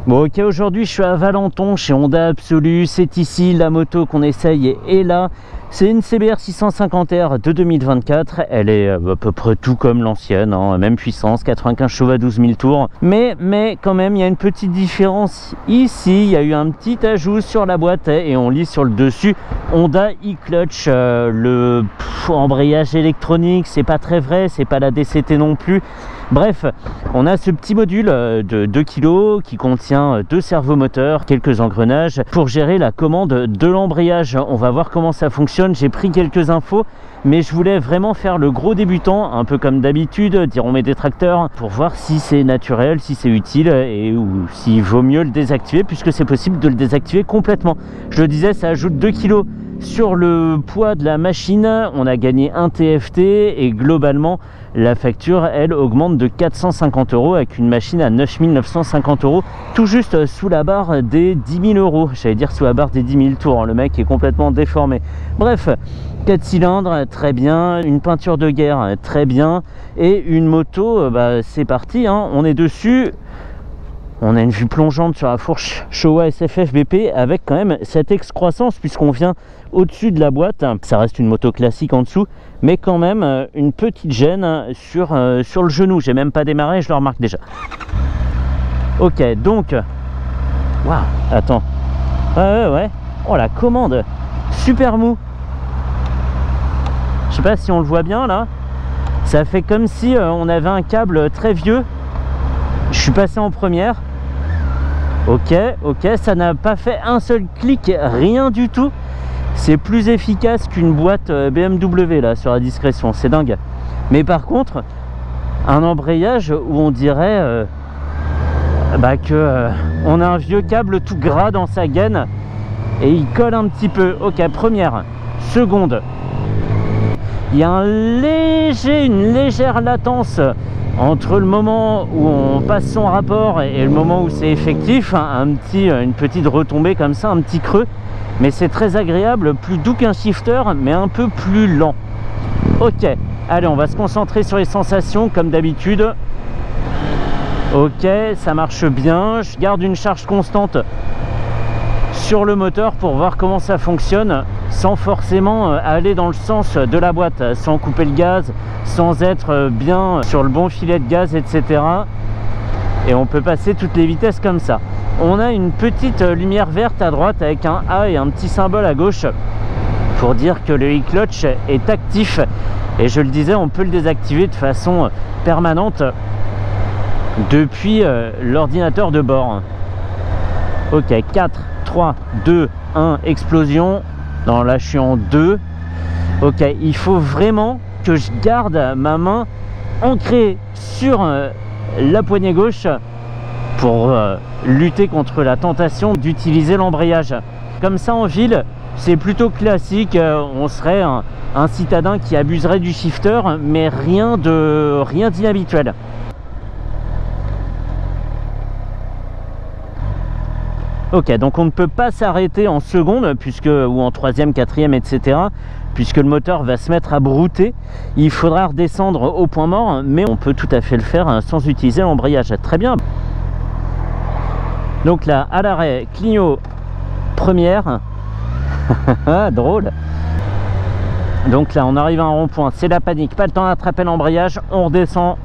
Bon ok, aujourd'hui je suis à Valenton chez Honda Absolu, c'est ici la moto qu'on essaye est là. C'est une CBR 650R de 2024, elle est à peu près tout comme l'ancienne, hein, même puissance, 95 chevaux à 12 000 tours. Mais quand même il y a une petite différence ici, il y a eu un petit ajout sur la boîte et on lit sur le dessus Honda e-clutch, le embrayage électronique, c'est pas très vrai, c'est pas la DCT non plus. Bref, on a ce petit module de 2 kg qui contient 2 servomoteurs, quelques engrenages pour gérer la commande de l'embrayage. On va voir comment ça fonctionne. J'ai pris quelques infos, mais je voulais vraiment faire le gros débutant, un peu comme d'habitude, diront mes détracteurs, pour voir si c'est naturel, si c'est utile et ou s'il vaut mieux le désactiver, puisque c'est possible de le désactiver complètement. Je le disais, ça ajoute 2 kg sur le poids de la machine. On a gagné un TFT et globalement la facture elle augmente de 450 € avec une machine à 9 950 €, tout juste sous la barre des 10 000 €. J'allais dire sous la barre des 10 000 tours, hein. Le mec est complètement déformé. Bref, 4 cylindres, très bien, une peinture de guerre, très bien, et une moto, c'est parti, hein. On est dessus. On a une vue plongeante sur la fourche Showa SFF BP avec quand même cette excroissance puisqu'on vient au-dessus de la boîte. Ça reste une moto classique en dessous, mais quand même une petite gêne sur le genou. J'ai même pas démarré, je le remarque déjà. Ok, donc... Waouh, attends. Ouais. Oh, la commande. Super mou. Je sais pas si on le voit bien là. Ça fait comme si on avait un câble très vieux. Je suis passé en première. Ok, ça n'a pas fait un seul clic, rien du tout. C'est plus efficace qu'une boîte BMW là sur la discrétion, c'est dingue. Mais par contre, un embrayage où on dirait on a un vieux câble tout gras dans sa gaine et il colle un petit peu. Ok, première, seconde. Il y a une légère latence entre le moment où on passe son rapport et le moment où c'est effectif, hein, une petite retombée comme ça, un petit creux, mais c'est très agréable, plus doux qu'un shifter, mais un peu plus lent. Ok, allez, on va se concentrer sur les sensations comme d'habitude. Ok, ça marche bien, je garde une charge constante sur le moteur pour voir comment ça fonctionne sans forcément aller dans le sens de la boîte, sans couper le gaz, sans être bien sur le bon filet de gaz, etc. Et on peut passer toutes les vitesses comme ça. On a une petite lumière verte à droite avec un A et un petit symbole à gauche pour dire que le e-clutch est actif. Et je le disais, on peut le désactiver de façon permanente depuis l'ordinateur de bord. Ok, 4, 3, 2, 1, explosion. Non, là je suis en 2. Ok, il faut vraiment que je garde ma main ancrée sur la poignée gauche pour lutter contre la tentation d'utiliser l'embrayage. Comme ça en ville, c'est plutôt classique, on serait un citadin qui abuserait du shifter, mais rien d'inhabituel. Ok, donc on ne peut pas s'arrêter en seconde, ou en troisième, quatrième, etc. Puisque le moteur va se mettre à brouter. Il faudra redescendre au point mort, mais on peut tout à fait le faire sans utiliser l'embrayage. Très bien. Donc là, à l'arrêt, clignot première. Drôle. Donc là, on arrive à un rond-point, c'est la panique, pas le temps d'attraper l'embrayage. On redescend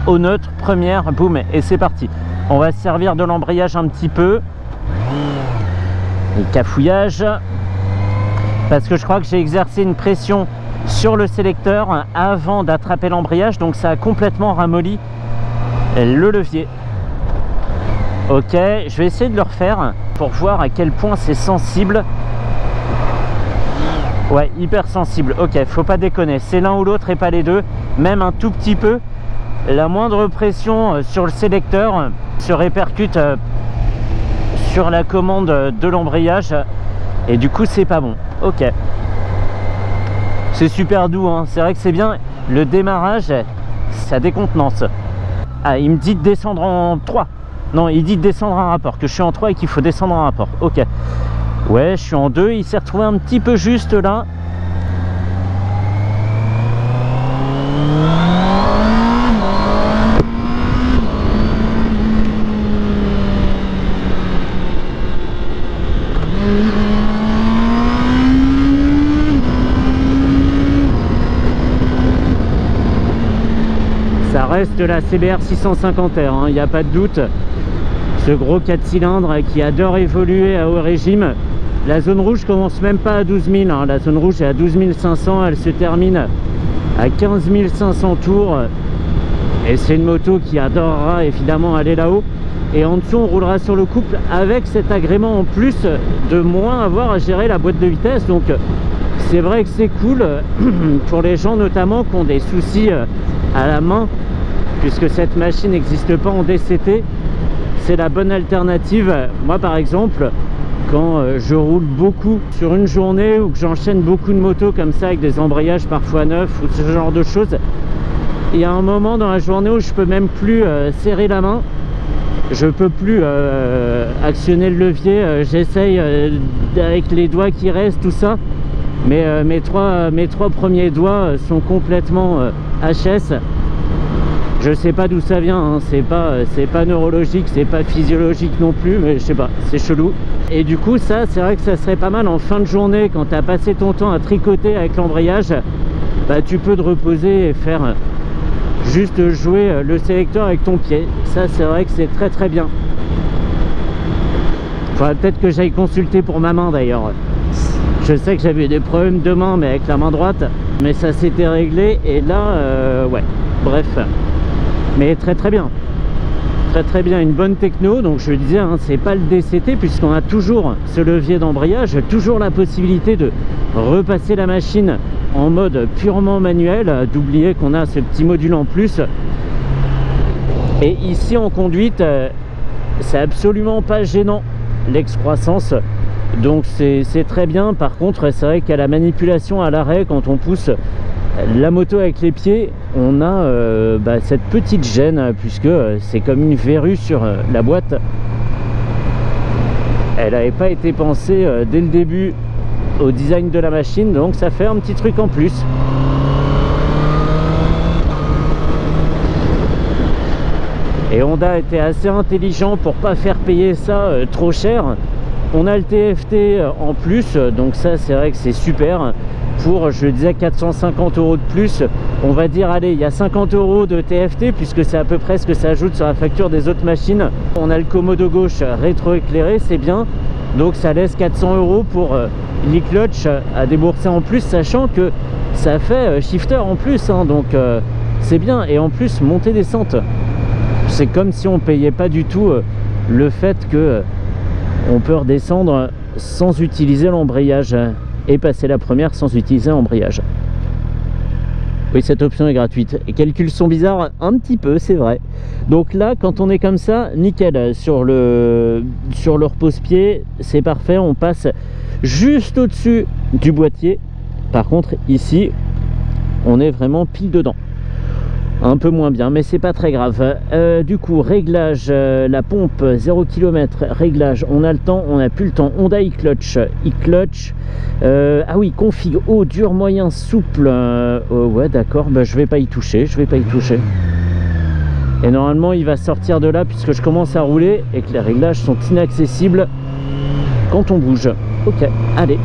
au neutre, première, boum, et c'est parti. On va se servir de l'embrayage un petit peu. Et cafouillage, parce que je crois que j'ai exercé une pression sur le sélecteur avant d'attraper l'embrayage, donc ça a complètement ramolli le levier. Ok, je vais essayer de le refaire pour voir à quel point c'est sensible. Ouais, hyper sensible. Ok, faut pas déconner, c'est l'un ou l'autre et pas les deux, même un tout petit peu. La moindre pression sur le sélecteur se répercute sur la commande de l'embrayage et du coup c'est pas bon. Ok, c'est super doux, hein. C'est vrai que c'est bien. Le démarrage, ça décontenance. Ah, il me dit de descendre en 3. Non, il dit de descendre un rapport, que je suis en 3 et qu'il faut descendre un rapport. Ok, ouais, je suis en 2. Il s'est retrouvé un petit peu juste là. reste la CBR 650R, il n'y a pas de doute. Ce gros 4 cylindres qui adore évoluer à haut régime. La zone rouge commence même pas à 12 000, la zone rouge est à 12 500, elle se termine à 15 500 tours. Et c'est une moto qui adorera évidemment aller là-haut. Et en dessous, on roulera sur le couple avec cet agrément en plus de moins avoir à gérer la boîte de vitesse. Donc c'est vrai que c'est cool pour les gens notamment qui ont des soucis à la main, puisque cette machine n'existe pas en DCT. C'est la bonne alternative. Moi par exemple, quand je roule beaucoup sur une journée ou que j'enchaîne beaucoup de motos comme ça avec des embrayages parfois neufs ou ce genre de choses, il y a un moment dans la journée où je peux même plus serrer la main, je peux plus actionner le levier, j'essaye avec les doigts qui restent, tout ça, mais mes trois premiers doigts sont complètement HS. Je sais pas d'où ça vient, c'est pas neurologique, c'est pas physiologique non plus, mais je sais pas, c'est chelou. Et du coup ça, c'est vrai que ça serait pas mal en fin de journée quand tu as passé ton temps à tricoter avec l'embrayage, bah tu peux te reposer et faire juste jouer le sélecteur avec ton pied. Ça c'est vrai que c'est très très bien. Faudrait peut-être que j'aille consulter pour ma main d'ailleurs. Je sais que j'avais des problèmes de main mais avec la main droite, mais ça s'était réglé et là ouais, bref. Mais très très bien, très très bien, une bonne techno. Donc je disais, c'est pas le DCT puisqu'on a toujours ce levier d'embrayage, toujours la possibilité de repasser la machine en mode purement manuel, d'oublier qu'on a ce petit module en plus. Et ici en conduite, c'est absolument pas gênant l'ex-croissance, donc c'est très bien. Par contre c'est vrai qu'à la manipulation à l'arrêt, quand on pousse la moto avec les pieds, on a cette petite gêne puisque c'est comme une verrue sur la boîte. Elle n'avait pas été pensée dès le début au design de la machine, donc ça fait un petit truc en plus. Et Honda était assez intelligent pour pas faire payer ça trop cher. On a le TFT en plus, donc ça c'est vrai que c'est super. Pour, je disais, 450 € de plus, on va dire, allez, il y a 50 € de TFT puisque c'est à peu près ce que ça ajoute sur la facture des autres machines. On a le commodo gauche rétroéclairé, c'est bien, donc ça laisse 400 € pour l'e-clutch à débourser en plus, sachant que ça fait shifter en plus, donc c'est bien. Et en plus, montée-descente, c'est comme si on payait pas du tout le fait que on peut redescendre sans utiliser l'embrayage et passer la première sans utiliser l'embrayage. Oui, cette option est gratuite. Les calculs sont bizarres un petit peu, c'est vrai. Donc là, quand on est comme ça, nickel. Sur le repose-pied, c'est parfait. On passe juste au-dessus du boîtier. Par contre, ici, on est vraiment pile dedans. Un peu moins bien, mais c'est pas très grave. Du coup, réglage, la pompe 0 km, réglage, on a le temps, on n'a plus le temps. Honda e-clutch, ah oui, config haut, dur, moyen, souple. Ouais, d'accord, je vais pas y toucher, Et normalement, il va sortir de là puisque je commence à rouler et que les réglages sont inaccessibles quand on bouge. Ok, allez.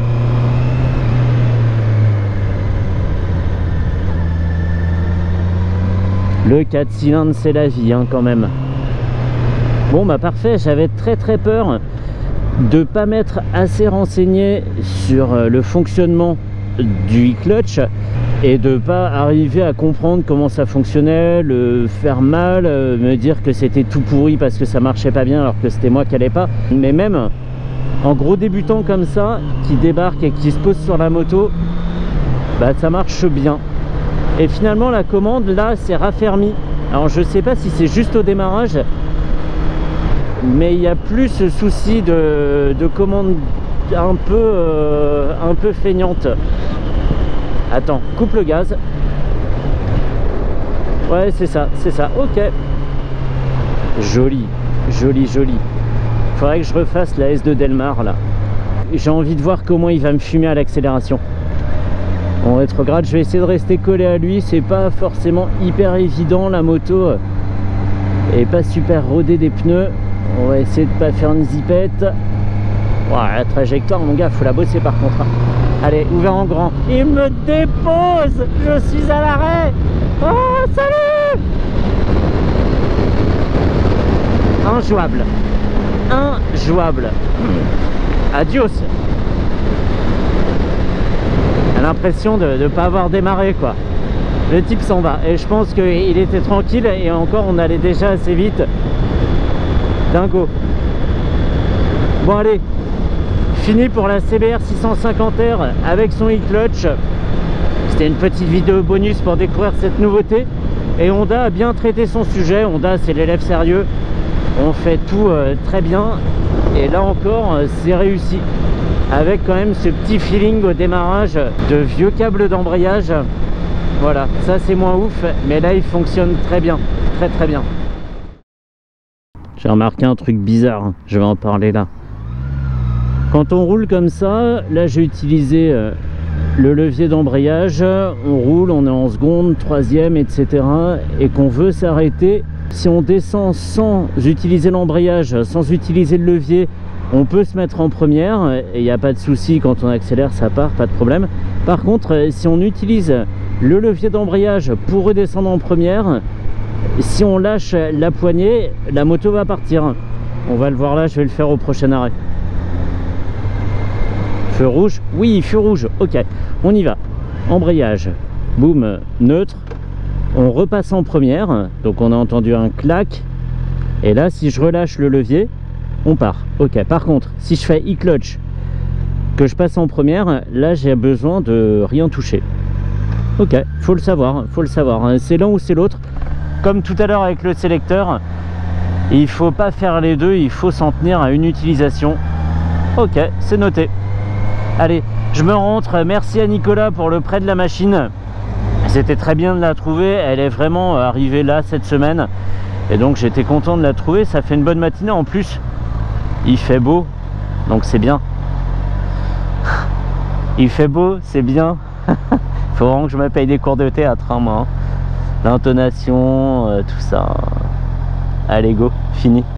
Le 4 cylindres, c'est la vie quand même. Bon parfait, j'avais très peur de pas m'être assez renseigné sur le fonctionnement du e-clutch et de pas arriver à comprendre comment ça fonctionnait, le faire mal, me dire que c'était tout pourri parce que ça marchait pas bien alors que c'était moi qui allais pas. Mais même en gros débutant comme ça, qui débarque et qui se pose sur la moto, ça marche bien. Et finalement la commande là c'est raffermi. Alors je sais pas si c'est juste au démarrage, mais il y a plus ce souci de commande un peu feignante. Attends, coupe le gaz. Ouais, c'est ça, ok. Joli. Faudrait que je refasse la S2 Delmar là. J'ai envie de voir comment il va me fumer à l'accélération. En rétrograde, je vais essayer de rester collé à lui. C'est pas forcément hyper évident, la moto et pas super rodée des pneus. On va essayer de pas faire une zipette. La trajectoire, mon gars, faut la bosser par contre. Allez, ouvert en grand. Il me dépose. Je suis à l'arrêt. Oh, salut. injouable. Injouable. Adios. J'ai l'impression de ne pas avoir démarré, quoi. Le type s'en va. Et je pense qu'il était tranquille et encore on allait déjà assez vite. Dingo. Bon allez, fini pour la CBR 650R avec son e-clutch. C'était une petite vidéo bonus pour découvrir cette nouveauté. Et Honda a bien traité son sujet. Honda, c'est l'élève sérieux. On fait tout très bien. Et là encore, c'est réussi. Avec quand même ce petit feeling au démarrage de vieux câbles d'embrayage. Voilà, ça c'est moins ouf. Mais là, il fonctionne très bien. Très très bien. J'ai remarqué un truc bizarre. Je vais en parler là. Quand on roule comme ça, là j'ai utilisé le levier d'embrayage, on roule, on est en seconde, troisième, etc. Et qu'on veut s'arrêter, si on descend sans utiliser l'embrayage, sans utiliser le levier, on peut se mettre en première et il n'y a pas de souci, quand on accélère ça part, pas de problème. Par contre, si on utilise le levier d'embrayage pour redescendre en première, si on lâche la poignée, la moto va partir. On va le voir là, je vais le faire au prochain arrêt. Feu rouge? Oui, feu rouge. Ok, on y va. Embrayage. Boum, neutre. On repasse en première. Donc on a entendu un clac. Et là, si je relâche le levier, on part. Ok, par contre, si je fais e-clutch, que je passe en première, là, j'ai besoin de rien toucher. Ok, faut le savoir, faut le savoir. C'est l'un ou c'est l'autre. Comme tout à l'heure avec le sélecteur, il faut pas faire les deux, il faut s'en tenir à une utilisation. Ok, c'est noté. Allez, je me rentre. Merci à Nicolas pour le prêt de la machine. C'était très bien de la trouver. Elle est vraiment arrivée là cette semaine. Et donc j'étais content de la trouver. Ça fait une bonne matinée. En plus, il fait beau. Donc c'est bien. Il fait beau, c'est bien. Faut vraiment que je me paye des cours de théâtre, hein, moi. L'intonation, tout ça. Allez, go, fini.